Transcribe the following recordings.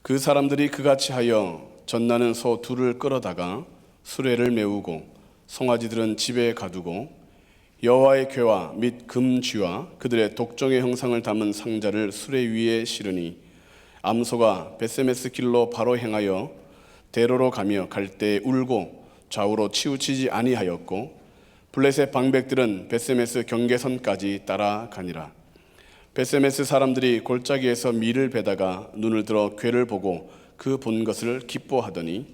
그 사람들이 그같이 하여 젖나는 소 둘을 끌어다가 수레를 메우고 송아지들은 집에 가두고 여호와의 궤와 및 금쥐와 그들의 독종의 형상을 담은 상자를 수레 위에 실으니 암소가 벳세메스 길로 바로 행하여 대로로 가며 갈 때에 울고 좌우로 치우치지 아니하였고 블레셋 방백들은 벳세메스 경계선까지 따라가니라. 벳세메스 사람들이 골짜기에서 밀을 베다가 눈을 들어 궤를 보고 그 본 것을 기뻐하더니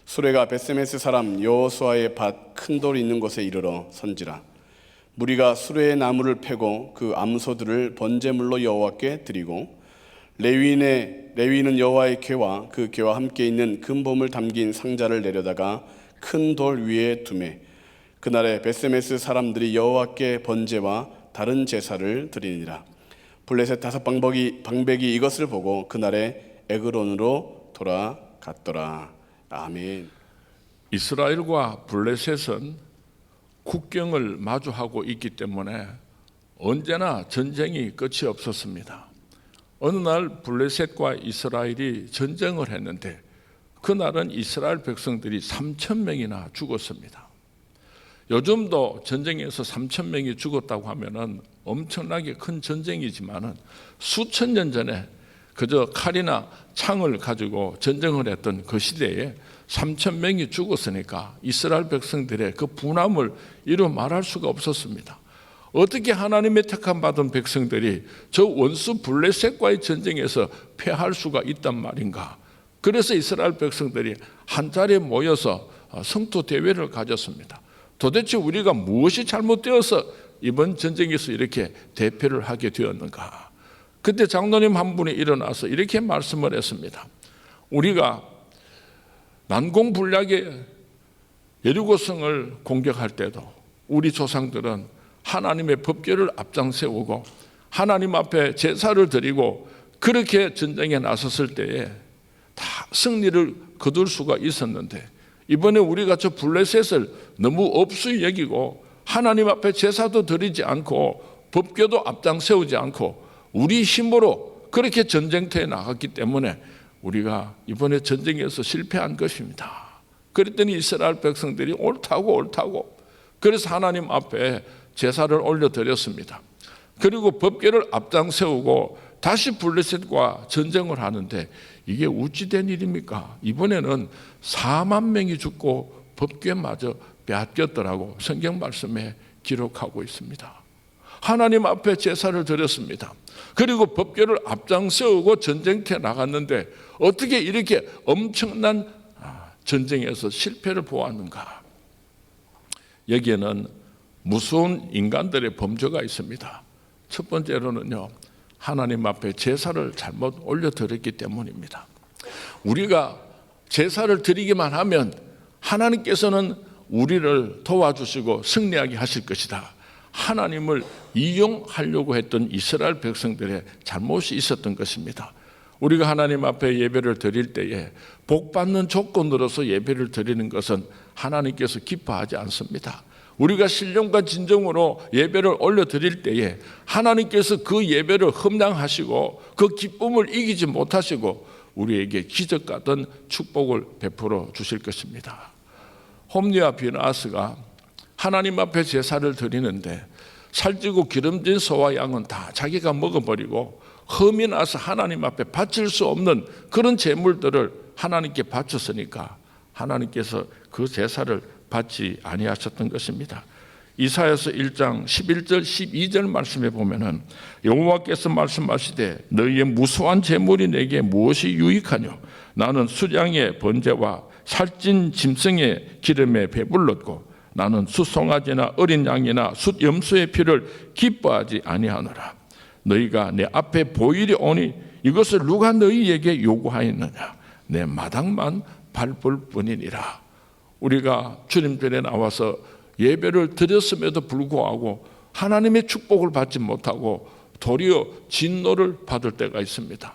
수레가 벳세메스 사람 여호수아의 밭 큰 돌 있는 곳에 이르러 선지라. 무리가 수레의 나무를 패고 그 암소들을 번제물로 여호와께 드리고 레위인은 여호와의 궤와 그 궤와 함께 있는 금봄을 담긴 상자를 내려다가 큰 돌 위에 두매 그날에 벳세메스 사람들이 여호와께 번제와 다른 제사를 드리니라. 블레셋 다섯 방백이 이것을 보고 그날에 에그론으로 돌아갔더라. 아멘. 이스라엘과 블레셋은 국경을 마주하고 있기 때문에 언제나 전쟁이 끝이 없었습니다. 어느 날 블레셋과 이스라엘이 전쟁을 했는데 그날은 이스라엘 백성들이 3,000명이나 죽었습니다. 요즘도 전쟁에서 3,000명이 죽었다고 하면은 엄청나게 큰 전쟁이지만은 수천 년 전에 그저 칼이나 창을 가지고 전쟁을 했던 그 시대에 3,000명이 죽었으니까 이스라엘 백성들의 그 분함을 이루 말할 수가 없었습니다. 어떻게 하나님의 택함 받은 백성들이 저 원수 블레셋과의 전쟁에서 패할 수가 있단 말인가? 그래서 이스라엘 백성들이 한 자리에 모여서 성토 대회를 가졌습니다. 도대체 우리가 무엇이 잘못되어서 이번 전쟁에서 이렇게 대패를 하게 되었는가? 그때 장로님 한 분이 일어나서 이렇게 말씀을 했습니다. 우리가 난공불락의 여리고성을 공격할 때도 우리 조상들은 하나님의 법궤를 앞장 세우고 하나님 앞에 제사를 드리고 그렇게 전쟁에 나섰을 때에 다 승리를 거둘 수가 있었는데 이번에 우리가 저 블레셋을 너무 업수히 여기고 하나님 앞에 제사도 드리지 않고 법궤도 앞장 세우지 않고 우리 힘으로 그렇게 전쟁터에 나갔기 때문에 우리가 이번에 전쟁에서 실패한 것입니다. 그랬더니 이스라엘 백성들이 옳다고 그래서 하나님 앞에 제사를 올려드렸습니다. 그리고 법궤를 앞장 세우고 다시 블레셋과 전쟁을 하는데 이게 어찌된 일입니까? 이번에는 4만 명이 죽고 법궤마저 빼앗겼더라고 성경 말씀에 기록하고 있습니다. 하나님 앞에 제사를 드렸습니다. 그리고 법궤를 앞장 세우고 전쟁터에 나갔는데 어떻게 이렇게 엄청난 전쟁에서 실패를 보았는가? 여기에는 무서운 인간들의 범죄가 있습니다. 첫 번째로는요, 하나님 앞에 제사를 잘못 올려드렸기 때문입니다. 우리가 제사를 드리기만 하면 하나님께서는 우리를 도와주시고 승리하게 하실 것이다. 하나님을 이용하려고 했던 이스라엘 백성들의 잘못이 있었던 것입니다. 우리가 하나님 앞에 예배를 드릴 때에 복받는 조건으로서 예배를 드리는 것은 하나님께서 기뻐하지 않습니다. 우리가 신령과 진정으로 예배를 올려드릴 때에 하나님께서 그 예배를 흠양하시고 그 기쁨을 이기지 못하시고 우리에게 기적 같은 축복을 베풀어 주실 것입니다. 홈리와 비나스가 하나님 앞에 제사를 드리는데 살찌고 기름진 소와 양은 다 자기가 먹어버리고 흠이 나서 하나님 앞에 바칠 수 없는 그런 제물들을 하나님께 바쳤으니까 하나님께서 그 제사를 받지 아니하셨던 것입니다. 이사야서 1장 11절 12절 말씀에 보면은 여호와께서 말씀하시되 너희의 무수한 제물이 내게 무엇이 유익하뇨? 나는 수량의 번제와 살찐 짐승의 기름에 배불렀고 나는 숫송아지나 어린 양이나 숫염소의 피를 기뻐하지 아니하노라. 너희가 내 앞에 보일이 오니 이것을 누가 너희에게 요구하였느냐? 내 마당만 밟을 뿐이니라. 우리가 주님전에 나와서 예배를 드렸음에도 불구하고 하나님의 축복을 받지 못하고 도리어 진노를 받을 때가 있습니다.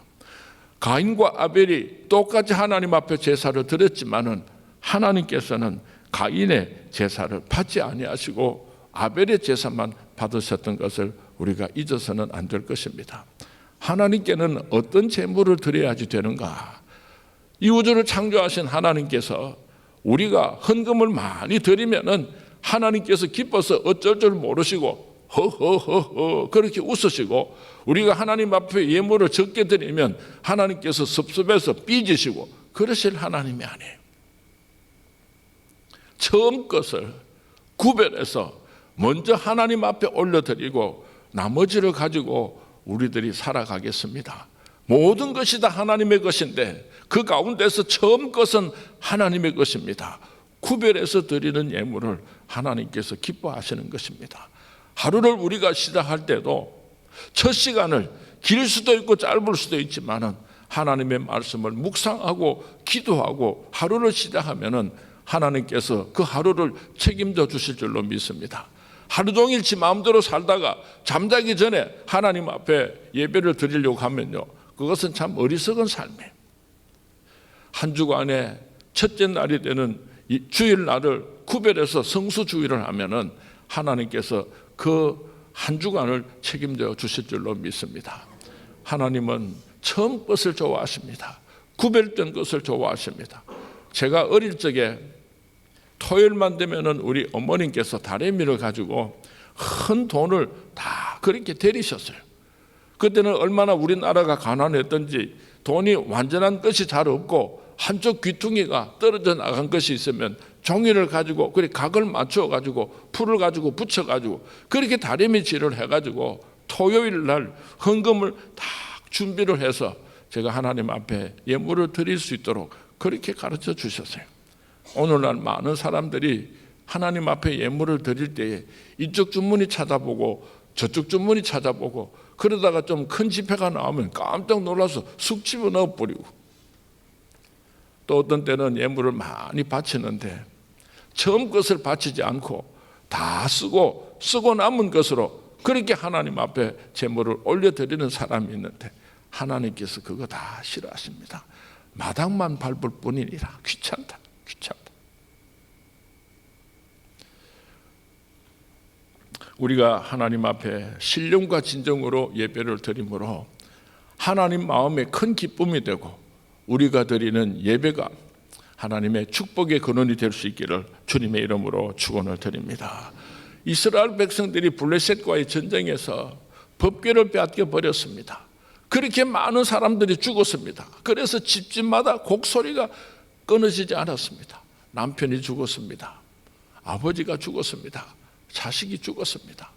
가인과 아벨이 똑같이 하나님 앞에 제사를 드렸지만은 하나님께서는 가인의 제사를 받지 아니하시고 아벨의 제사만 받으셨던 것을 우리가 잊어서는 안 될 것입니다. 하나님께는 어떤 제물을 드려야지 되는가? 이 우주를 창조하신 하나님께서 우리가 헌금을 많이 드리면은 하나님께서 기뻐서 어쩔 줄 모르시고 허허허허 그렇게 웃으시고, 우리가 하나님 앞에 예물을 적게 드리면 하나님께서 섭섭해서 삐지시고 그러실 하나님이 아니에요. 처음 것을 구별해서 먼저 하나님 앞에 올려드리고 나머지를 가지고 우리들이 살아가겠습니다. 모든 것이 다 하나님의 것인데 그 가운데서 처음 것은 하나님의 것입니다. 구별해서 드리는 예물을 하나님께서 기뻐하시는 것입니다. 하루를 우리가 시작할 때도 첫 시간을 길 수도 있고 짧을 수도 있지만은 하나님의 말씀을 묵상하고 기도하고 하루를 시작하면은 하나님께서 그 하루를 책임져 주실 줄로 믿습니다. 하루 종일 지 마음대로 살다가 잠자기 전에 하나님 앞에 예배를 드리려고 하면요, 그것은 참 어리석은 삶이에요. 한 주간에 첫째 날이 되는 이 주일날을 구별해서 성수주의를 하면은 하나님께서 그 한 주간을 책임져 주실 줄로 믿습니다. 하나님은 처음 것을 좋아하십니다. 구별된 것을 좋아하십니다. 제가 어릴 적에 토요일만 되면은 우리 어머님께서 다래미를 가지고 큰 돈을 다 그렇게 데리셨어요. 그때는 얼마나 우리나라가 가난했던지 돈이 완전한 것이 잘 없고 한쪽 귀퉁이가 떨어져 나간 것이 있으면 종이를 가지고 그렇게 각을 맞춰 가지고 풀을 가지고 붙여 가지고 그렇게 다리미질을 해 가지고 토요일 날 헌금을 다 준비를 해서 제가 하나님 앞에 예물을 드릴 수 있도록 그렇게 가르쳐 주셨어요. 오늘날 많은 사람들이 하나님 앞에 예물을 드릴 때에 이쪽 주머니 찾아보고 저쪽 주머니 찾아보고 그러다가 좀 큰 지폐가 나오면 깜짝 놀라서 쑥 집어넣어 버리고, 또 어떤 때는 예물을 많이 바치는데 처음 것을 바치지 않고 다 쓰고 남은 것으로 그렇게 하나님 앞에 제물을 올려드리는 사람이 있는데 하나님께서 그거 다 싫어하십니다. 마당만 밟을 뿐이니라. 귀찮다. 우리가 하나님 앞에 신령과 진정으로 예배를 드림으로 하나님 마음에 큰 기쁨이 되고 우리가 드리는 예배가 하나님의 축복의 근원이 될 수 있기를 주님의 이름으로 축원을 드립니다. 이스라엘 백성들이 블레셋과의 전쟁에서 법궤를 빼앗겨 버렸습니다. 그렇게 많은 사람들이 죽었습니다. 그래서 집집마다 곡소리가 끊어지지 않았습니다. 남편이 죽었습니다. 아버지가 죽었습니다. 자식이 죽었습니다.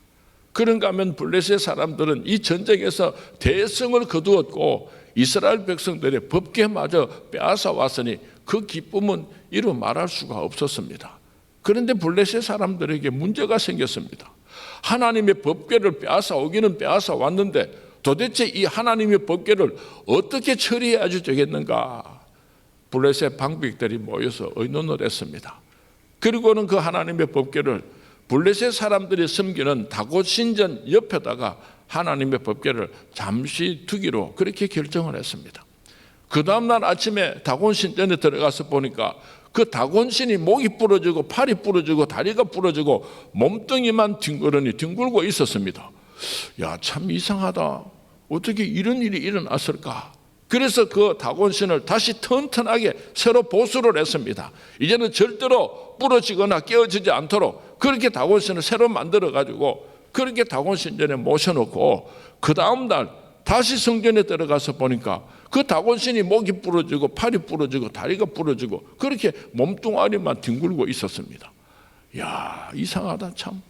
그런가 하면 블레셋 사람들은 이 전쟁에서 대성을 거두었고 이스라엘 백성들의 법궤마저 빼앗아 왔으니 그 기쁨은 이루 말할 수가 없었습니다. 그런데 블레셋 사람들에게 문제가 생겼습니다. 하나님의 법궤를 빼앗아 오기는 빼앗아 왔는데 도대체 이 하나님의 법궤를 어떻게 처리해야 되겠는가? 블레셋 방백들이 모여서 의논을 했습니다. 그리고는 그 하나님의 법궤를 블레셋 사람들이 섬기는 다곶 신전 옆에다가 하나님의 법궤를 잠시 두기로 그렇게 결정을 했습니다. 그 다음날 아침에 다곶 신전에 들어가서 보니까 그 다곶 신이 목이 부러지고 팔이 부러지고 다리가 부러지고 몸뚱이만 뒹굴고 있었습니다. 야, 참 이상하다. 어떻게 이런 일이 일어났을까? 그래서 그 다곶 신을 다시 튼튼하게 새로 보수를 했습니다. 이제는 절대로 부러지거나 깨어지지 않도록 그렇게 다곶 신을 새로 만들어 가지고 그렇게 다곶 신전에 모셔놓고 그 다음 날 다시 성전에 들어가서 보니까 그 다곶 신이 목이 부러지고 팔이 부러지고 다리가 부러지고 그렇게 몸뚱아리만 뒹굴고 있었습니다. 야, 이상하다 참.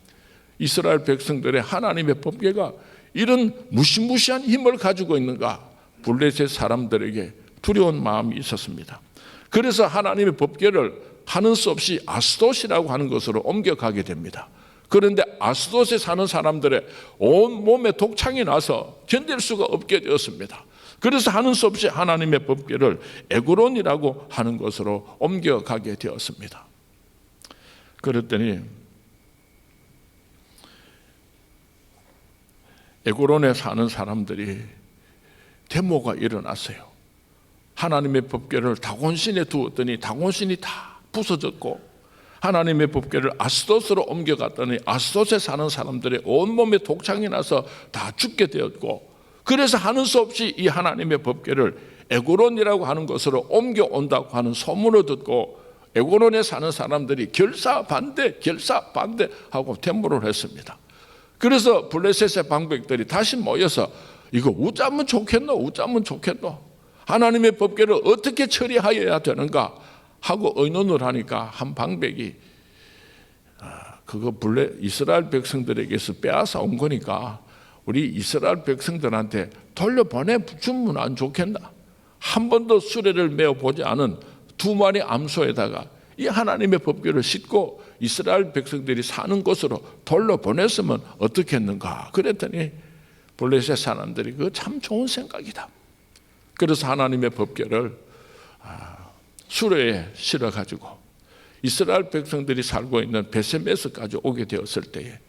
이스라엘 백성들의 하나님의 법궤가 이런 무시무시한 힘을 가지고 있는가? 블레셋 사람들에게 두려운 마음이 있었습니다. 그래서 하나님의 법궤를 하는 수 없이 아스돗이라고 하는 것으로 옮겨가게 됩니다. 그런데 아스돗에 사는 사람들의 온 몸에 독창이 나서 견딜 수가 없게 되었습니다. 그래서 하는 수 없이 하나님의 법궤를 에그론이라고 하는 것으로 옮겨가게 되었습니다. 그랬더니 에그론에 사는 사람들이 데모가 일어났어요. 하나님의 법궤를 다곤신에 두었더니 다곤신이 다 부서졌고 하나님의 법궤를 아스돗으로 옮겨갔더니 아스돗에 사는 사람들의 온몸에 독창이 나서 다 죽게 되었고, 그래서 하는 수 없이 이 하나님의 법궤를 에고론이라고 하는 곳으로 옮겨온다고 하는 소문을 듣고 에고론에 사는 사람들이 결사 반대 하고 데모를 했습니다. 그래서 블레셋의 방백들이 다시 모여서 이거 우짜면 좋겠노? 하나님의 법궤를 어떻게 처리하여야 되는가 하고 의논을 하니까 한 방백이 그거 이스라엘 백성들에게서 빼앗아 온 거니까 우리 이스라엘 백성들한테 돌려보내주면 안 좋겠나? 한 번도 수레를 메어 보지 않은 2마리 암소에다가 이 하나님의 법궤를 싣고 이스라엘 백성들이 사는 곳으로 돌려보냈으면 어떻겠는가? 그랬더니 블레셋 사람들이 그거 참 좋은 생각이다. 그래서 하나님의 법궤를 수레에 실어가지고 이스라엘 백성들이 살고 있는 베세메스까지 오게 되었을 때에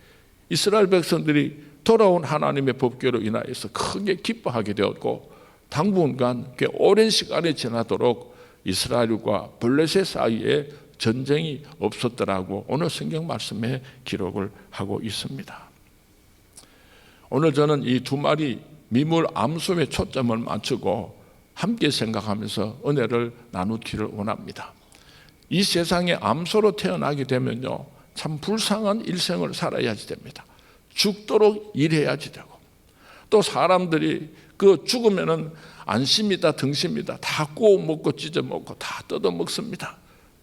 이스라엘 백성들이 돌아온 하나님의 법궤로 인하여서 크게 기뻐하게 되었고 당분간 꽤 오랜 시간이 지나도록 이스라엘과 블레셋 사이에 전쟁이 없었더라고 오늘 성경 말씀에 기록을 하고 있습니다. 오늘 저는 이 2마리 미물 암소에 초점을 맞추고 함께 생각하면서 은혜를 나누기를 원합니다. 이 세상에 암소로 태어나게 되면요 참 불쌍한 일생을 살아야지 됩니다. 죽도록 일해야지 되고 또 사람들이 그 죽으면은 안심이다 등심이다 다 구워 먹고 찢어 먹고 다 뜯어 먹습니다.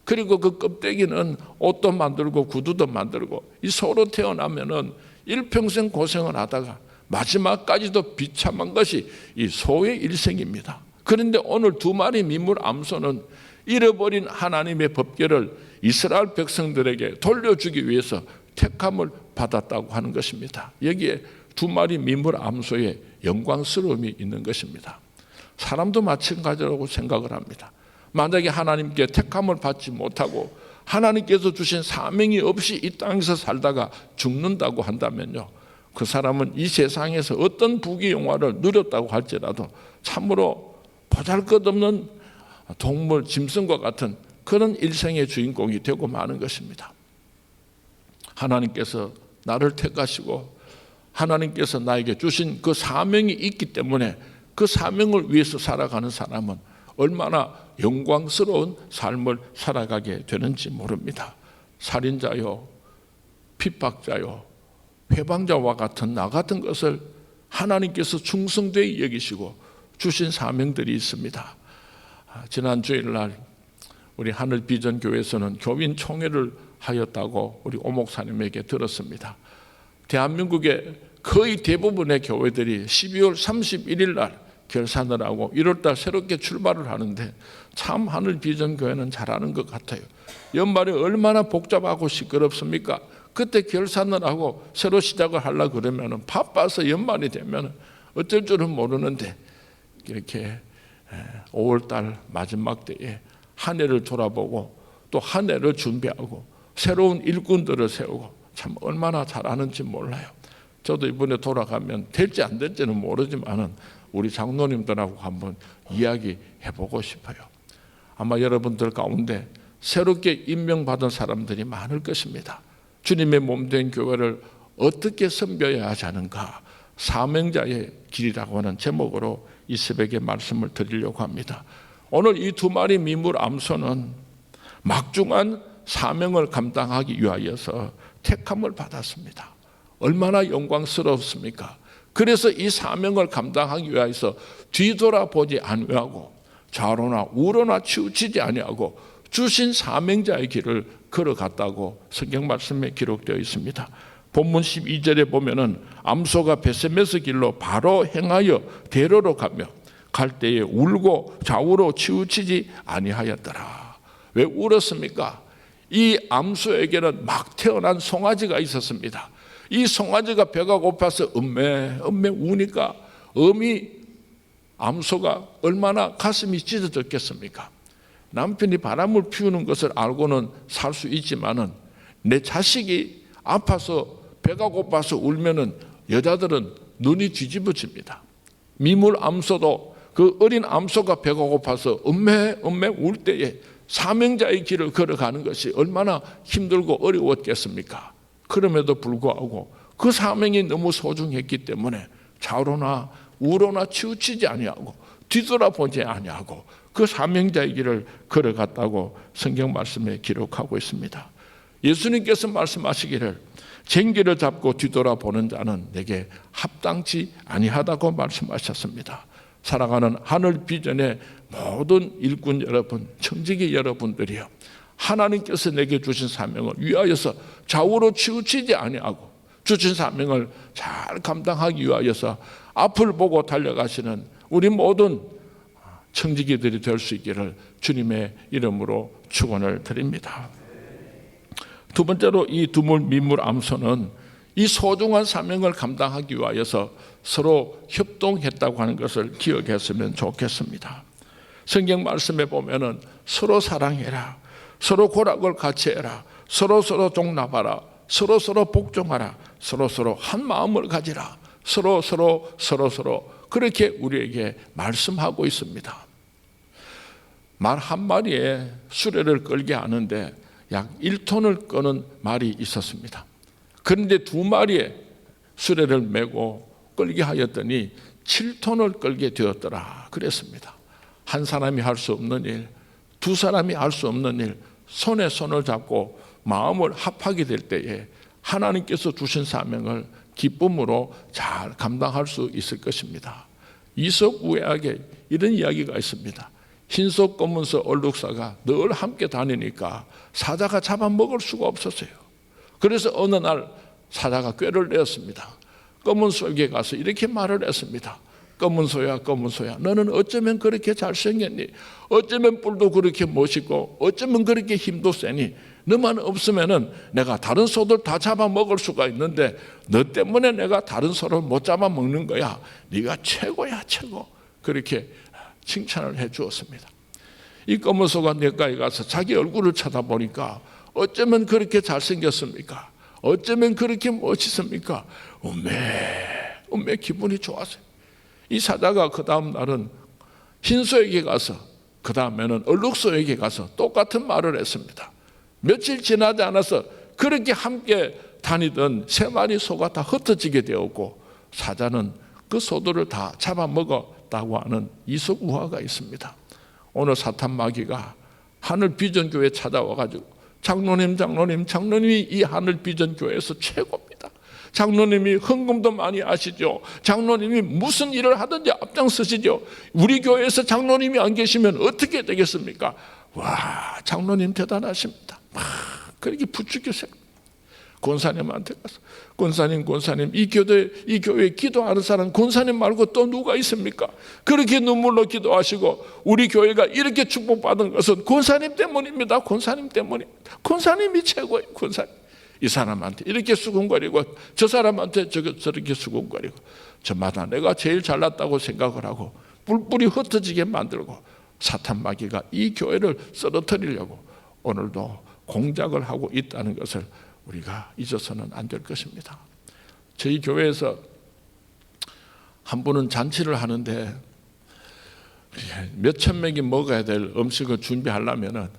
그리고 그 껍데기는 옷도 만들고 구두도 만들고 이 소로 태어나면은 일평생 고생을 하다가 마지막까지도 비참한 것이 이 소의 일생입니다. 그런데 오늘 2마리 미물 암소는 잃어버린 하나님의 법궤를 이스라엘 백성들에게 돌려주기 위해서 택함을 받았다고 하는 것입니다. 여기에 2마리 미물 암소의 영광스러움이 있는 것입니다. 사람도 마찬가지라고 생각을 합니다. 만약에 하나님께 택함을 받지 못하고 하나님께서 주신 사명이 없이 이 땅에서 살다가 죽는다고 한다면요 그 사람은 이 세상에서 어떤 부귀영화를 누렸다고 할지라도 참으로 보잘것없는 동물, 짐승과 같은 그런 일생의 주인공이 되고 마는 것입니다. 하나님께서 나를 택하시고 하나님께서 나에게 주신 그 사명이 있기 때문에 그 사명을 위해서 살아가는 사람은 얼마나 영광스러운 삶을 살아가게 되는지 모릅니다. 살인자요, 핍박자요, 회방자와 같은 나 같은 것을 하나님께서 충성되이 여기시고 주신 사명들이 있습니다. 지난 주일날 우리 하늘비전교회에서는 교인 총회를 하였다고 우리 오 목사님에게 들었습니다. 대한민국의 거의 대부분의 교회들이 12월 31일 날 결산을 하고 1월 달 새롭게 출발을 하는데 참 하늘비전교회는 잘하는 것 같아요. 연말에 얼마나 복잡하고 시끄럽습니까? 그때 결산을 하고 새로 시작을 하려고 그러면 바빠서 연말이 되면 어쩔 줄은 모르는데 이렇게 5월 달 마지막 때에 한 해를 돌아보고 또 한 해를 준비하고 새로운 일꾼들을 세우고 참 얼마나 잘하는지 몰라요. 저도 이번에 돌아가면 될지 안 될지는 모르지만은 우리 장로님들하고 한번 이야기해보고 싶어요. 아마 여러분들 가운데 새롭게 임명받은 사람들이 많을 것입니다. 주님의 몸된 교회를 어떻게 섬겨야 하자는가 사명자의 길이라고 하는 제목으로 이 새벽에 말씀을 드리려고 합니다. 오늘 이 2마리 미물 암소는 막중한 사명을 감당하기 위하여서 택함을 받았습니다. 얼마나 영광스럽습니까? 그래서 이 사명을 감당하기 위해서 뒤돌아보지 아니하고 좌로나 우로나 치우치지 아니하고 주신 사명자의 길을 걸어갔다고 성경 말씀에 기록되어 있습니다. 본문 12절에 보면은 암소가 베세메스 길로 바로 행하여 대로로 가며 갈 때에 울고 좌우로 치우치지 아니하였더라. 왜 울었습니까? 이 암소에게는 막 태어난 송아지가 있었습니다. 이 송아지가 배가 고파서 음메 우니까 어미 암소가 얼마나 가슴이 찢어졌겠습니까? 남편이 바람을 피우는 것을 알고는 살 수 있지만은 내 자식이 아파서 배가 고파서 울면은 여자들은 눈이 뒤집어집니다. 미물 암소도 그 어린 암소가 배가 고파서 음메 울 때에 사명자의 길을 걸어가는 것이 얼마나 힘들고 어려웠겠습니까? 그럼에도 불구하고 그 사명이 너무 소중했기 때문에 좌로나 우로나 치우치지 아니하고 뒤돌아보지 아니하고 그 사명자의 길을 걸어갔다고 성경 말씀에 기록하고 있습니다. 예수님께서 말씀하시기를 쟁기를 잡고 뒤돌아보는 자는 내게 합당치 아니하다고 말씀하셨습니다. 살아가는 하늘 비전의 모든 일꾼 여러분, 청지기 여러분들이요, 하나님께서 내게 주신 사명을 위하여서 좌우로 치우치지 아니하고 주신 사명을 잘 감당하기 위하여서 앞을 보고 달려가시는 우리 모든 청지기들이 될 수 있기를 주님의 이름으로 축원을 드립니다. 두 번째로 이 두물 민물 암소는 이 소중한 사명을 감당하기 위하여서 서로 협동했다고 하는 것을 기억했으면 좋겠습니다. 성경 말씀에 보면은 서로 사랑해라, 서로 고락을 같이 해라, 서로 종납하라, 서로 복종하라, 서로 한 마음을 가지라, 서로 그렇게 우리에게 말씀하고 있습니다. 말 한 마리에 수레를 끌게 하는데 약 1톤을 끄는 말이 있었습니다. 그런데 2마리의 수레를 메고 끌게 하였더니 7톤을 끌게 되었더라 그랬습니다. 한 사람이 할 수 없는 일, 2사람이 할 수 없는 일, 손에 손을 잡고 마음을 합하게 될 때에 하나님께서 주신 사명을 기쁨으로 잘 감당할 수 있을 것입니다. 이석 우회학에 이런 이야기가 있습니다. 흰속 검은소 얼룩사가 늘 함께 다니니까 사자가 잡아먹을 수가 없었어요. 그래서 어느 날 사자가 꾀를 내었습니다. 검은소에게 가서 이렇게 말을 했습니다. 검은소야 너는 어쩌면 그렇게 잘생겼니? 어쩌면 뿔도 그렇게 멋있고 어쩌면 그렇게 힘도 세니? 너만 없으면은 내가 다른 소들 다 잡아먹을 수가 있는데 너 때문에 내가 다른 소를 못 잡아먹는 거야. 네가 최고야 최고. 그렇게 칭찬을 해 주었습니다. 이 검은소가 냇가에 가서 자기 얼굴을 쳐다보니까 어쩌면 그렇게 잘생겼습니까? 어쩌면 그렇게 멋있습니까? 음매 기분이 좋았어요. 이 사자가 그 다음 날은 흰소에게 가서 그 다음에는 얼룩소에게 가서 똑같은 말을 했습니다. 며칠 지나지 않아서 그렇게 함께 다니던 3마리 소가 다 흩어지게 되었고 사자는 그 소들을 다 잡아먹었다고 하는 이석우화가 있습니다. 오늘 사탄 마귀가 하늘 비전교회에 찾아와가지고 장로님이 이 하늘 비전교회에서 최고입니다. 장로님이 헌금도 많이 하시죠. 장로님이 무슨 일을 하든지 앞장서시죠. 우리 교회에서 장로님이 안 계시면 어떻게 되겠습니까? 와, 장로님 대단하십니다. 막 그렇게 부추기세요. 권사님한테 가서 권사님 이 교회에 기도하는 사람 권사님 말고 또 누가 있습니까? 그렇게 눈물로 기도하시고 우리 교회가 이렇게 축복받은 것은 권사님 때문입니다. 권사님이 최고예요. 권사님. 이 사람한테 이렇게 수군거리고 저 사람한테 저렇게 수군거리고 저마다 내가 제일 잘났다고 생각을 하고 뿔뿔이 흩어지게 만들고 사탄 마귀가 이 교회를 쓰러뜨리려고 오늘도 공작을 하고 있다는 것을 우리가 잊어서는 안 될 것입니다. 저희 교회에서 한 분은 잔치를 하는데 몇천 명이 먹어야 될 음식을 준비하려면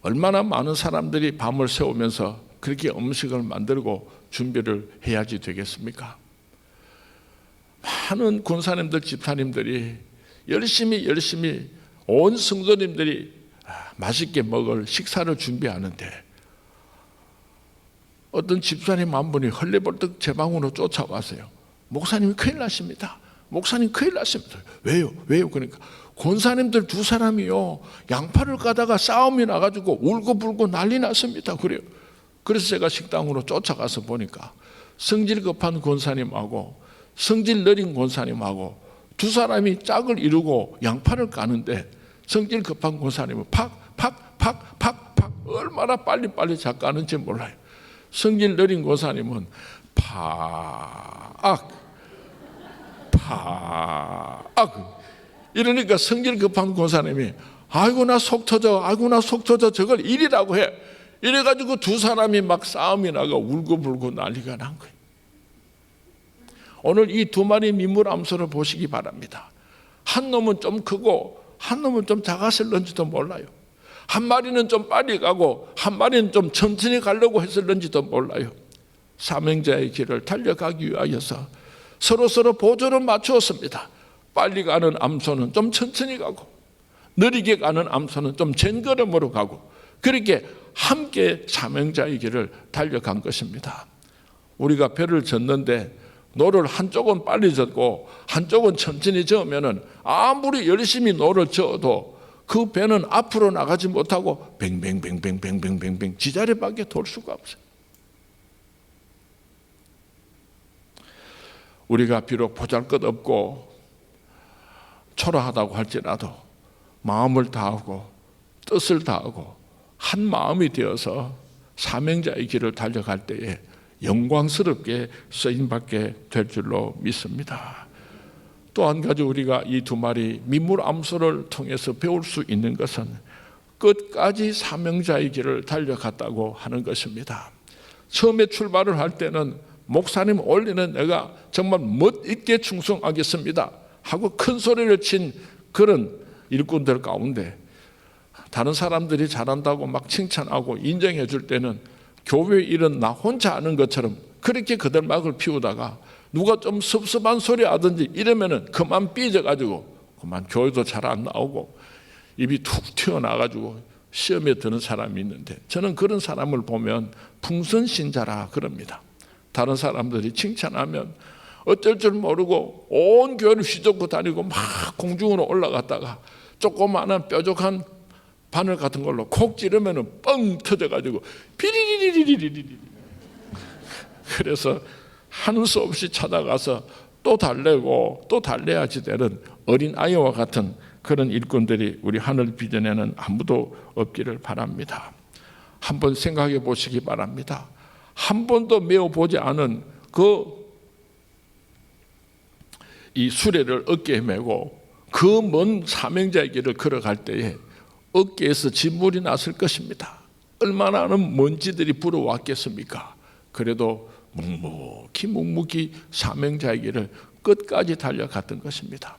얼마나 많은 사람들이 밤을 새우면서 그렇게 음식을 만들고 준비를 해야지 되겠습니까? 많은 권사님들, 집사님들이 열심히 온 성도님들이 맛있게 먹을 식사를 준비하는데 어떤 집사님 한 분이 헐레벌떡 제 방으로 쫓아왔어요. 목사님이 큰일 났습니다. 왜요? 그러니까 권사님들 2사람이요 양파를 까다가 싸움이 나가지고 울고불고 난리 났습니다. 그래요. 그래서 제가 식당으로 쫓아가서 보니까 성질 급한 권사님하고 성질 느린 권사님하고 2사람이 짝을 이루고 양파를 까는데 성질 급한 권사님은 팍 얼마나 빨리 잘 까는지 몰라요. 성질 느린 권사님은 팍 이러니까 성질 급한 권사님이 아이고 나 속 터져 저걸 일이라고 해. 이래가지고 2사람이 막 싸움이 나가 울고불고 난리가 난 거예요. 오늘 이 2마리 민물 암소를 보시기 바랍니다. 한 놈은 좀 크고 한 놈은 좀 작았을런지도 몰라요. 한 마리는 좀 빨리 가고 한 마리는 좀 천천히 가려고 했을런지도 몰라요. 사명자의 길을 달려가기 위하여서 서로 보조를 맞추었습니다. 빨리 가는 암소는 좀 천천히 가고, 느리게 가는 암소는 좀 젠걸음으로 가고, 그렇게 함께 사명자의 길을 달려간 것입니다. 우리가 배를 젓는데 노를 한쪽은 빨리 젓고 한쪽은 천천히 저으면 아무리 열심히 노를 저어도 그 배는 앞으로 나가지 못하고 뱅뱅뱅뱅뱅뱅뱅 지자리밖에 돌 수가 없어요. 우리가 비록 보잘것없고 초라하다고 할지라도 마음을 다하고 뜻을 다하고 한 마음이 되어서 사명자의 길을 달려갈 때에 영광스럽게 쓰임받게 될 줄로 믿습니다. 또 한 가지 우리가 이 두 마리 민물 암소를 통해서 배울 수 있는 것은 끝까지 사명자의 길을 달려갔다고 하는 것입니다. 처음에 출발을 할 때는 목사님 올리는 내가 정말 멋있게 충성하겠습니다 하고 큰 소리를 친 그런 일꾼들 가운데 다른 사람들이 잘한다고 막 칭찬하고 인정해 줄 때는 교회 일은 나 혼자 하는 것처럼 그렇게 그들 막을 피우다가 누가 좀 섭섭한 소리 하든지 이러면은 그만 삐져가지고 그만 교회도 잘 안 나오고 입이 툭 튀어나와가지고 시험에 드는 사람이 있는데, 저는 그런 사람을 보면 풍선신자라 그럽니다. 다른 사람들이 칭찬하면 어쩔 줄 모르고 온 교회를 휘젓고 다니고 막 공중으로 올라갔다가 조그마한 뾰족한 바늘 같은 걸로 콕 찌르면 뻥 터져가지고 비리리리리리리리. 그래서 하는 수 없이 찾아가서 또 달래고 또 달래야지 되는 어린 아이와 같은 그런 일꾼들이 우리 하늘 비전에는 아무도 없기를 바랍니다. 한번 생각해 보시기 바랍니다. 한 번도 메어보지 않은 이 수레를 어깨에 메고 그 먼 사명자의 길을 걸어갈 때에 어깨에서 진물이 났을 것입니다. 얼마나 많은 먼지들이 불어왔겠습니까? 그래도 묵묵히 사명자의 길을 끝까지 달려갔던 것입니다.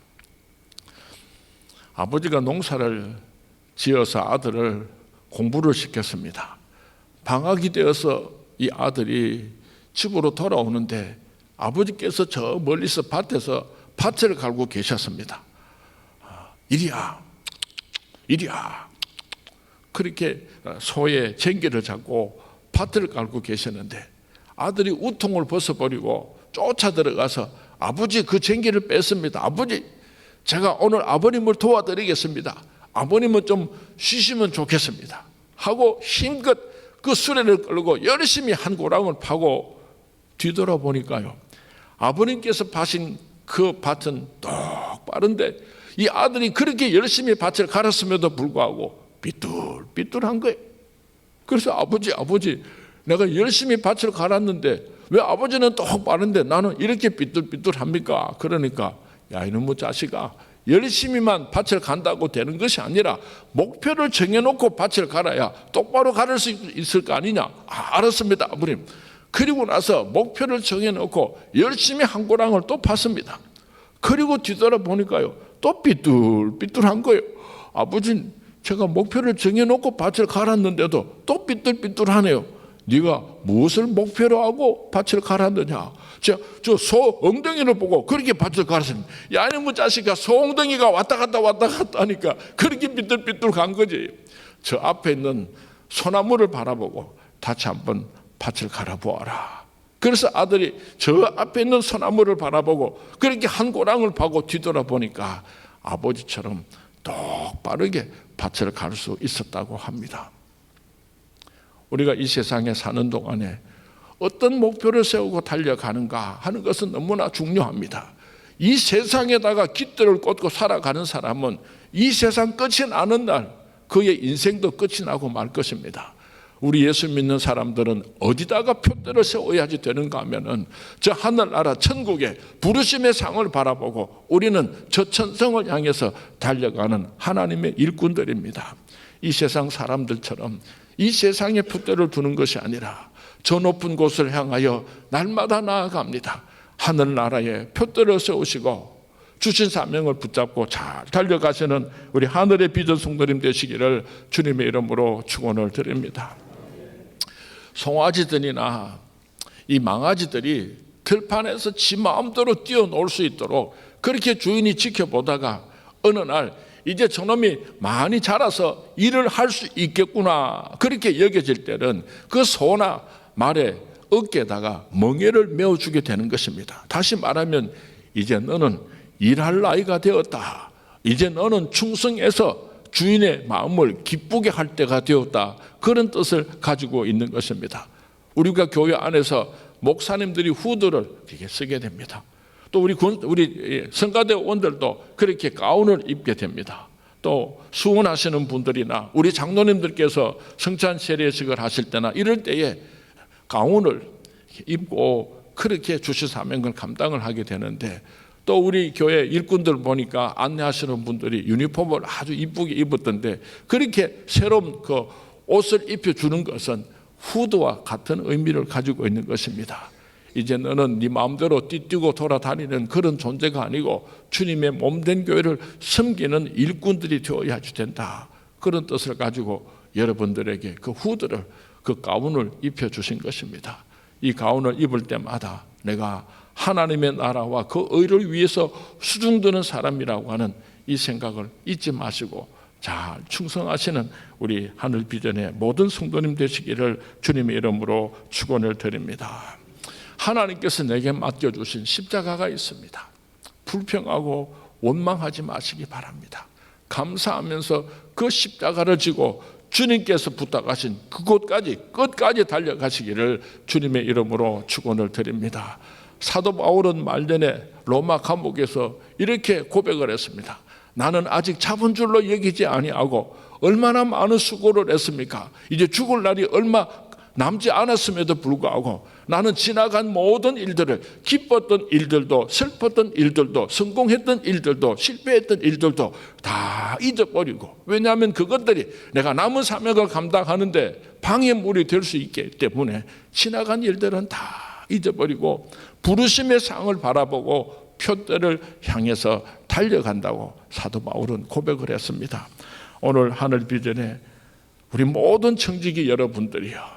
아버지가 농사를 지어서 아들을 공부를 시켰습니다. 방학이 되어서 이 아들이 집으로 돌아오는데 아버지께서 저 멀리서 밭에서 밭을 갈고 계셨습니다. 이리야 그렇게 소의 쟁기를 잡고 밭을 갈고 계셨는데 아들이 우통을 벗어버리고 쫓아 들어가서 아버지 그 쟁기를 뺐습니다. 아버지 제가 오늘 아버님을 도와드리겠습니다. 아버님은 좀 쉬시면 좋겠습니다 하고 힘껏 그 수레를 끌고 열심히 한 고랑을 파고 뒤돌아보니까요, 아버님께서 파신 그 밭은 똑바른데 이 아들이 그렇게 열심히 밭을 갈았음에도 불구하고 삐뚤삐뚤한 거예요. 그래서 아버지 내가 열심히 밭을 갈았는데 왜 아버지는 똑바른데 나는 이렇게 삐뚤삐뚤합니까? 그러니까 야 이놈의 자식아, 열심히만 밭을 간다고 되는 것이 아니라 목표를 정해놓고 밭을 갈아야 똑바로 갈을 수 있을 거 아니냐. 알았습니다 아버님. 그리고 나서 목표를 정해놓고 열심히 한 고랑을 또 팠습니다. 그리고 뒤돌아보니까요 또 삐뚤삐뚤한 거예요. 아버지 제가 목표를 정해놓고 밭을 갈았는데도 또 삐뚤삐뚤하네요. 네가 무엇을 목표로 하고 밭을 갈았느냐. 저 소 엉덩이를 보고 그렇게 밭을 갈았습니다. 야 이놈의 자식아, 소 엉덩이가 왔다 갔다 하니까 그렇게 삐뚤삐뚤 간 거지. 저 앞에 있는 소나무를 바라보고 다시 한번 밭을 갈아보아라. 그래서 아들이 저 앞에 있는 소나무를 바라보고 그렇게 한 고랑을 파고 뒤돌아보니까 아버지처럼 똑바르게 밭을 갈 수 있었다고 합니다. 우리가 이 세상에 사는 동안에 어떤 목표를 세우고 달려가는가 하는 것은 너무나 중요합니다. 이 세상에다가 깃들을 꽂고 살아가는 사람은 이 세상 끝이 나는 날 그의 인생도 끝이 나고 말 것입니다. 우리 예수 믿는 사람들은 어디다가 표대를 세워야지 되는가 하면은 저 하늘나라 천국의 부르심의 상을 바라보고 우리는 저 천성을 향해서 달려가는 하나님의 일꾼들입니다. 이 세상 사람들처럼 이 세상에 표대를 두는 것이 아니라 저 높은 곳을 향하여 날마다 나아갑니다. 하늘나라에 표대를 세우시고 주신 사명을 붙잡고 잘 달려가시는 우리 하늘의 비전 성도님 되시기를 주님의 이름으로 축원을 드립니다. 송아지들이나 이 망아지들이 들판에서 지 마음대로 뛰어놀 수 있도록 그렇게 주인이 지켜보다가 어느 날 이제 저놈이 많이 자라서 일을 할 수 있겠구나 그렇게 여겨질 때는 그 소나 말의 어깨에다가 멍에를 메어주게 되는 것입니다. 다시 말하면 이제 너는 일할 나이가 되었다. 이제 너는 충성해서 주인의 마음을 기쁘게 할 때가 되었다. 그런 뜻을 가지고 있는 것입니다. 우리가 교회 안에서 목사님들이 후드를 이렇게 쓰게 됩니다. 또 우리 성가대원들도 그렇게 가운을 입게 됩니다. 또 수원하시는 분들이나 우리 장로님들께서 성찬 세례식을 하실 때나 이럴 때에 가운을 입고 그렇게 주시 사명을 감당을 하게 되는데, 또 우리 교회 일꾼들 보니까 안내하시는 분들이 유니폼을 아주 이쁘게 입었던데 그렇게 새로운 그 옷을 입혀주는 것은 후드와 같은 의미를 가지고 있는 것입니다. 이제 너는 네 마음대로 뛰뛰고 돌아다니는 그런 존재가 아니고 주님의 몸된 교회를 섬기는 일꾼들이 되어야 된다. 그런 뜻을 가지고 여러분들에게 그 후드를, 그 가운을 입혀주신 것입니다. 이 가운을 입을 때마다 내가 하나님의 나라와 그 의를 위해서 수중드는 사람이라고 하는 이 생각을 잊지 마시고 잘 충성하시는 우리 하늘비전의 모든 성도님 되시기를 주님의 이름으로 축원을 드립니다. 하나님께서 내게 맡겨주신 십자가가 있습니다. 불평하고 원망하지 마시기 바랍니다. 감사하면서 그 십자가를 지고 주님께서 부탁하신 그곳까지 끝까지 달려가시기를 주님의 이름으로 축원을 드립니다. 사도 바울은 말년에 로마 감옥에서 이렇게 고백을 했습니다. 나는 아직 잡은 줄로 여기지 아니하고 얼마나 많은 수고를 했습니까? 이제 죽을 날이 얼마 남지 않았음에도 불구하고 나는 지나간 모든 일들을, 기뻤던 일들도 슬펐던 일들도 성공했던 일들도 실패했던 일들도 다 잊어버리고, 왜냐하면 그것들이 내가 남은 사명을 감당하는데 방해물이 될 수 있기 때문에 지나간 일들은 다 잊어버리고 부르심의 상을 바라보고 표대를 향해서 달려간다고 사도 바울은 고백을 했습니다. 오늘 하늘비전에 우리 모든 청지기 여러분들이요,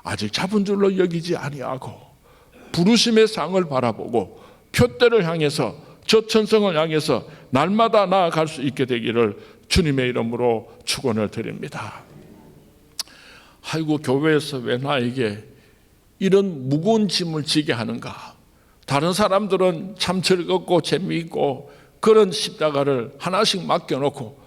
아직 잡은 줄로 여기지 아니하고 부르심의 상을 바라보고 표대를 향해서 저 천성을 향해서 날마다 나아갈 수 있게 되기를 주님의 이름으로 축원을 드립니다. 아이고, 교회에서 왜 나에게 이런 무거운 짐을 지게 하는가? 다른 사람들은 참 즐겁고 재미있고 그런 십자가를 하나씩 맡겨놓고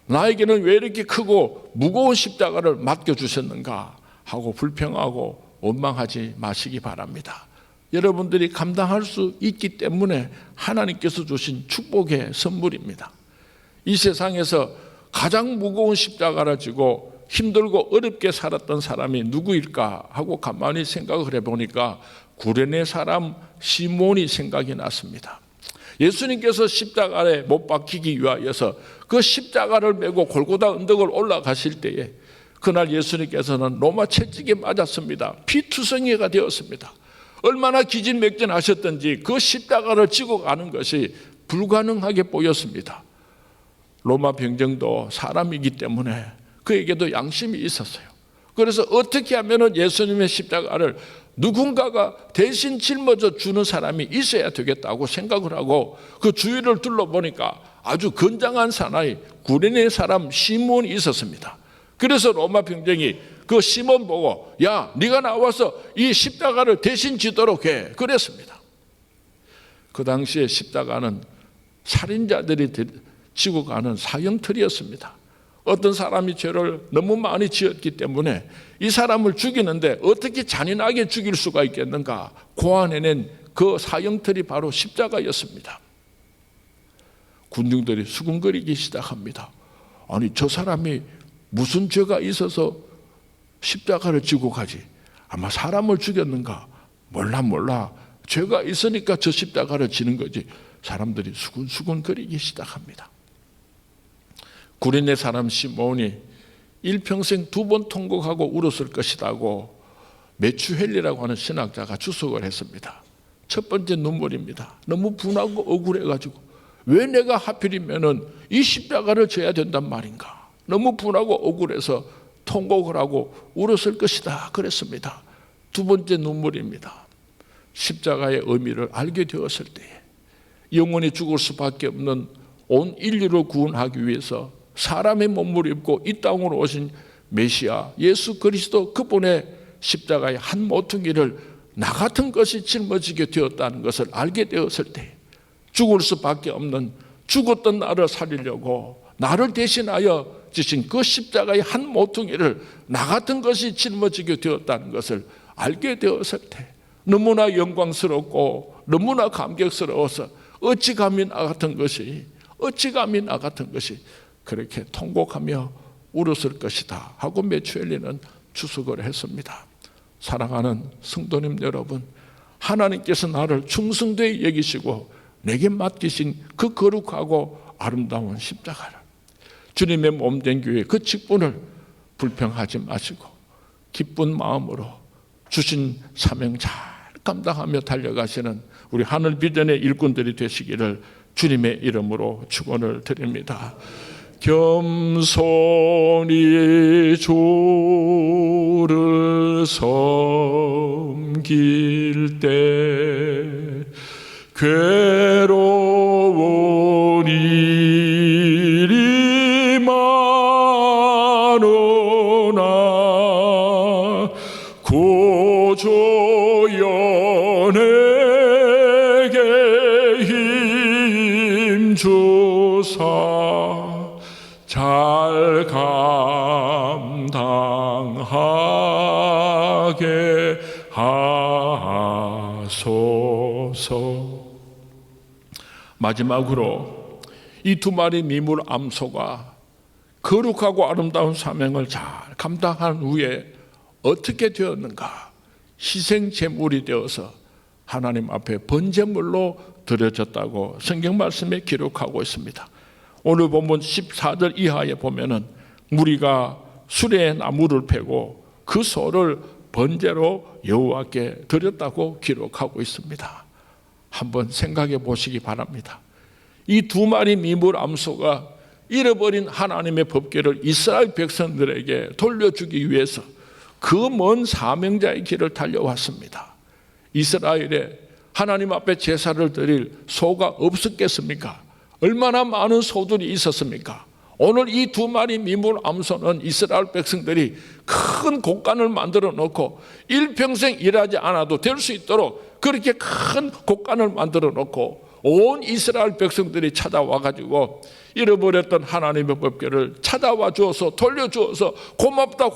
나에게는 왜 이렇게 크고 무거운 십자가를 맡겨주셨는가 하고 불평하고 원망하지 마시기 바랍니다. 여러분들이 감당할 수 있기 때문에 하나님께서 주신 축복의 선물입니다. 이 세상에서 가장 무거운 십자가를 지고 힘들고 어렵게 살았던 사람이 누구일까 하고 가만히 생각을 해보니까 구레네 사람 시몬이 생각이 났습니다. 예수님께서 십자가에 못 박히기 위하여서 그 십자가를 메고 골고다 언덕을 올라가실 때에 그날 예수님께서는 로마 채찍에 맞았습니다. 피투성이가 되었습니다. 얼마나 기진맥진하셨던지 그 십자가를 지고 가는 것이 불가능하게 보였습니다. 로마 병정도 사람이기 때문에 그에게도 양심이 있었어요. 그래서 어떻게 하면 예수님의 십자가를 누군가가 대신 짊어져 주는 사람이 있어야 되겠다고 생각을 하고 그 주위를 둘러보니까 아주 건장한 사나이 구레네 사람 시몬이 있었습니다. 그래서 로마 병정이 그 시몬 보고 야, 네가 나와서 이 십자가를 대신 지도록 해 그랬습니다. 그 당시에 십자가는 살인자들이 지고 가는 사형틀이었습니다. 어떤 사람이 죄를 너무 많이 지었기 때문에 이 사람을 죽이는데 어떻게 잔인하게 죽일 수가 있겠는가 고안해낸 그 사형틀이 바로 십자가였습니다. 군중들이 수군거리기 시작합니다. 아니, 저 사람이 무슨 죄가 있어서 십자가를 지고 가지? 아마 사람을 죽였는가? 몰라. 죄가 있으니까 저 십자가를 지는 거지. 사람들이 수군거리기 시작합니다. 구레네 사람 시몬이 일평생 2번 통곡하고 울었을 것이라고 메추헬리라고 하는 신학자가 주석을 했습니다. 첫 번째 눈물입니다. 너무 분하고 억울해가지고 왜 내가 하필이면은 이 십자가를 져야 된단 말인가? 너무 분하고 억울해서 통곡을 하고 울었을 것이다 그랬습니다. 두 번째 눈물입니다. 십자가의 의미를 알게 되었을 때에 영원히 죽을 수밖에 없는 온 인류를 구원하기 위해서 사람의 몸을 입고 이 땅으로 오신 메시아 예수 그리스도, 그분의 십자가의 한 모퉁이를 나 같은 것이 짊어지게 되었다는 것을 알게 되었을 때, 죽을 수밖에 없는, 죽었던 나를 살리려고 나를 대신하여 지신 그 십자가의 한 모퉁이를 나 같은 것이 짊어지게 되었다는 것을 알게 되었을 때 너무나 영광스럽고 너무나 감격스러워서 어찌 감히 나 같은 것이 그렇게 통곡하며 울었을 것이다 하고 메추엘리는 추측을 했습니다. 사랑하는 성도님 여러분, 하나님께서 나를 충성되이 여기시고 내게 맡기신 그 거룩하고 아름다운 십자가를, 주님의 몸된 교회 그 직분을 불평하지 마시고 기쁜 마음으로 주신 사명 잘 감당하며 달려가시는 우리 하늘 비전의 일꾼들이 되시기를 주님의 이름으로 축원을 드립니다. 겸손히 주를 섬길 때 괴로운 일이 많으나 구주여 내게 힘 주사 잘 감당하게 하소서. 마지막으로 이 두 마리 미물 암소가 거룩하고 아름다운 사명을 잘 감당한 후에 어떻게 되었는가? 희생 제물이 되어서 하나님 앞에 번제물로 드려졌다고 성경 말씀에 기록하고 있습니다. 오늘 본문 14절 이하에 보면은 무리가 수레에 나무를 패고 그 소를 번제로 여호와께 드렸다고 기록하고 있습니다. 한번 생각해 보시기 바랍니다. 이 두 마리 미물 암소가 잃어버린 하나님의 법궤를 이스라엘 백성들에게 돌려주기 위해서 그 먼 사명자의 길을 달려왔습니다. 이스라엘에 하나님 앞에 제사를 드릴 소가 없었겠습니까? 얼마나 많은 소들이 있었습니까? 오늘 이 두 마리 미물 암소는 이스라엘 백성들이 큰 곡간을 만들어 놓고 일평생 일하지 않아도 될 수 있도록 그렇게 큰 곡간을 만들어 놓고 온 이스라엘 백성들이 찾아와 가지고 잃어버렸던 하나님의 법궤를 찾아와 주어서 돌려주어서 고맙다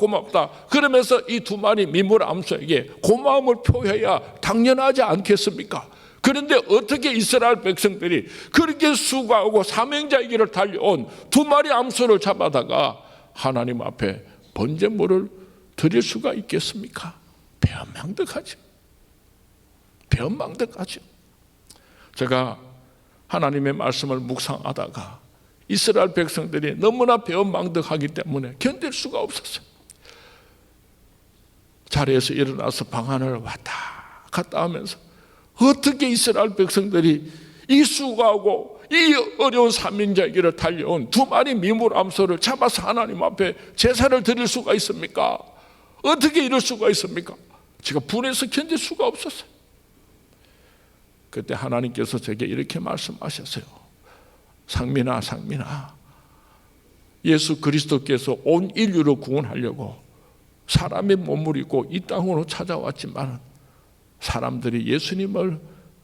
그러면서 이 두 마리 미물 암소에게 고마움을 표해야 당연하지 않겠습니까? 그런데 어떻게 이스라엘 백성들이 그렇게 수고하고 사명자의 길을 달려온 두 마리 암소를 잡아다가 하나님 앞에 번제물을 드릴 수가 있겠습니까? 배은망덕하죠. 제가 하나님의 말씀을 묵상하다가 이스라엘 백성들이 너무나 배은망덕하기 때문에 견딜 수가 없었어요. 자리에서 일어나서 방 안을 왔다 갔다 하면서 어떻게 이스라엘 백성들이 이 수고하고 이 어려운 사명자의 길을 달려온 두 마리 미물 암소를 잡아서 하나님 앞에 제사를 드릴 수가 있습니까? 어떻게 이럴 수가 있습니까? 제가 분해서 견딜 수가 없었어요. 그때 하나님께서 제게 이렇게 말씀하셨어요. 상민아 예수 그리스도께서 온 인류를 구원하려고 사람의 몸을 입고 이 땅으로 찾아왔지만 사람들이 예수님을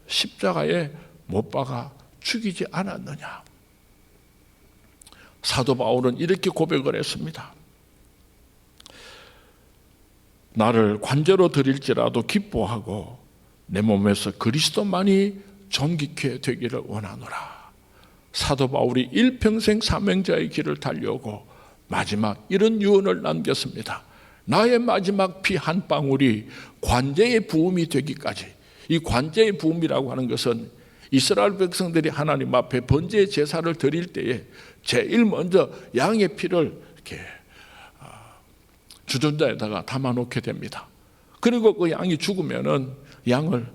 십자가에 못 박아 죽이지 않았느냐. 사도 바울은 이렇게 고백을 했습니다. 나를 관제로 드릴지라도 기뻐하고 내 몸에서 그리스도만이 존귀케 되기를 원하노라. 사도 바울이 일평생 사명자의 길을 달려오고 마지막 이런 유언을 남겼습니다. 나의 마지막 피 한 방울이 관제의 부음이 되기까지. 이 관제의 부음이라고 하는 것은 이스라엘 백성들이 하나님 앞에 번제의 제사를 드릴 때에 제일 먼저 양의 피를 이렇게 주전자에다가 담아놓게 됩니다. 그리고 그 양이 죽으면은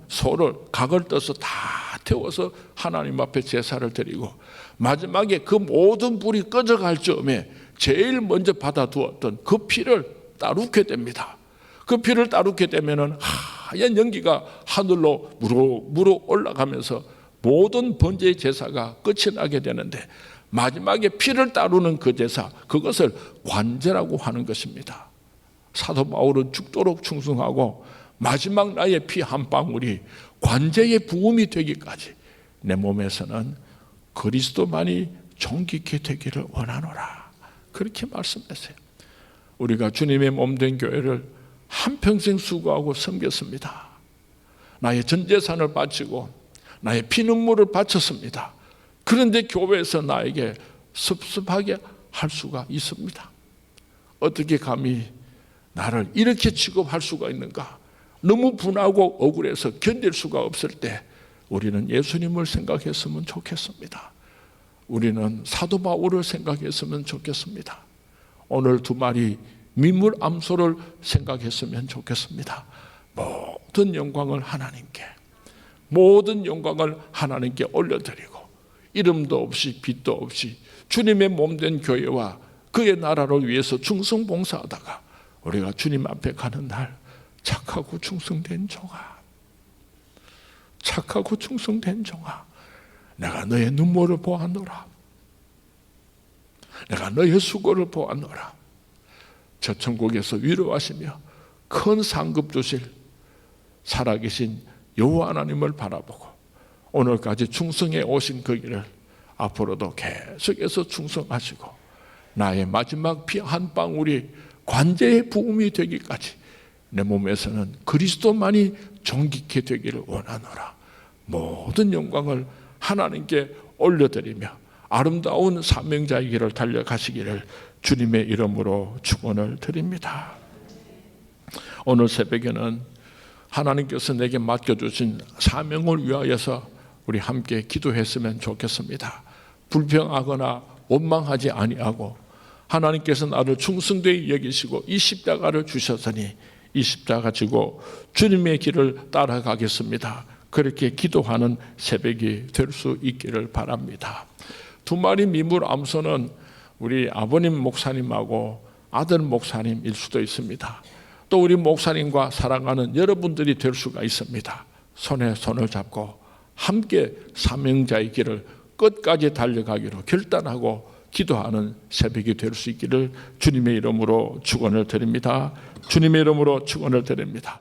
소를 각을 떠서 다 태워서 하나님 앞에 제사를 드리고 마지막에 그 모든 불이 꺼져갈 즈음에 제일 먼저 받아두었던 그 피를 따르게 됩니다. 그 피를 따르게 되면은 하얀 연기가 하늘로 무럭무럭 올라가면서 모든 번제의 제사가 끝이 나게 되는데 마지막에 피를 따르는 그 제사, 그것을 관제라고 하는 것입니다. 사도 바울은 죽도록 충성하고 마지막 나의 피 한 방울이 관제의 부음이 되기까지 내 몸에서는 그리스도만이 존귀케 되기를 원하노라, 그렇게 말씀했어요. 우리가 주님의 몸된 교회를 한평생 수고하고 섬겼습니다. 나의 전 재산을 바치고 나의 피눈물을 바쳤습니다. 그런데 교회에서 나에게 섭섭하게 할 수가 있습니다. 어떻게 감히 나를 이렇게 취급할 수가 있는가? 너무 분하고 억울해서 견딜 수가 없을 때 우리는 예수님을 생각했으면 좋겠습니다. 우리는 사도 바울을 생각했으면 좋겠습니다. 오늘 두 마리 민물 암소를 생각했으면 좋겠습니다. 모든 영광을 하나님께, 모든 영광을 하나님께 올려드리고 이름도 없이 빛도 없이 주님의 몸된 교회와 그의 나라를 위해서 충성봉사하다가 우리가 주님 앞에 가는 날 착하고 충성된 종아, 착하고 충성된 종아, 내가 너의 눈물을 보았노라, 내가 너의 수고를 보았노라. 저 천국에서 위로하시며 큰 상급 주실 살아계신 여호와 하나님을 바라보고 오늘까지 충성해 오신 그 길을 앞으로도 계속해서 충성하시고 나의 마지막 피 한 방울이 관제의 부음이 되기까지 내 몸에서는 그리스도만이 존귀케 되기를 원하노라. 모든 영광을 하나님께 올려드리며 아름다운 사명자의 길을 달려가시기를 주님의 이름으로 축원을 드립니다. 오늘 새벽에는 하나님께서 내게 맡겨주신 사명을 위하여서 우리 함께 기도했으면 좋겠습니다. 불평하거나 원망하지 아니하고 하나님께서 나를 충성되이 여기시고 이 십자가를 주셨으니 이 십자가 지고 주님의 길을 따라가겠습니다. 그렇게 기도하는 새벽이 될 수 있기를 바랍니다. 두 마리 미물 암소는 우리 아버님 목사님하고 아들 목사님일 수도 있습니다. 또 우리 목사님과 사랑하는 여러분들이 될 수가 있습니다. 손에 손을 잡고 함께 사명자의 길을 끝까지 달려가기로 결단하고 기도하는 새벽이 될 수 있기를 주님의 이름으로 축원을 드립니다. 주님의 이름으로 축원을 드립니다.